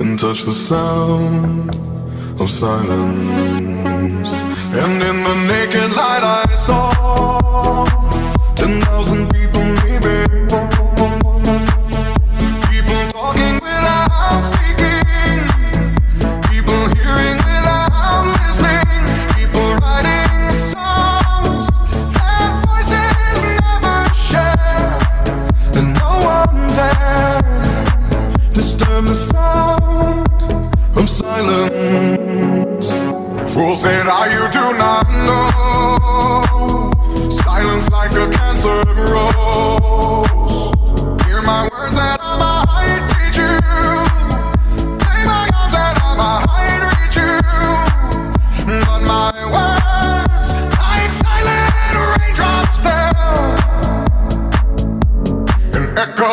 and touch the sound of silence. And in the naked light I saw 10,000 people leaving, people talking without speaking, people hearing without listening, people writing songs that voices never share, and no one dared disturb the sound of silence. Fool said, you do not know, silence like a cancer grows.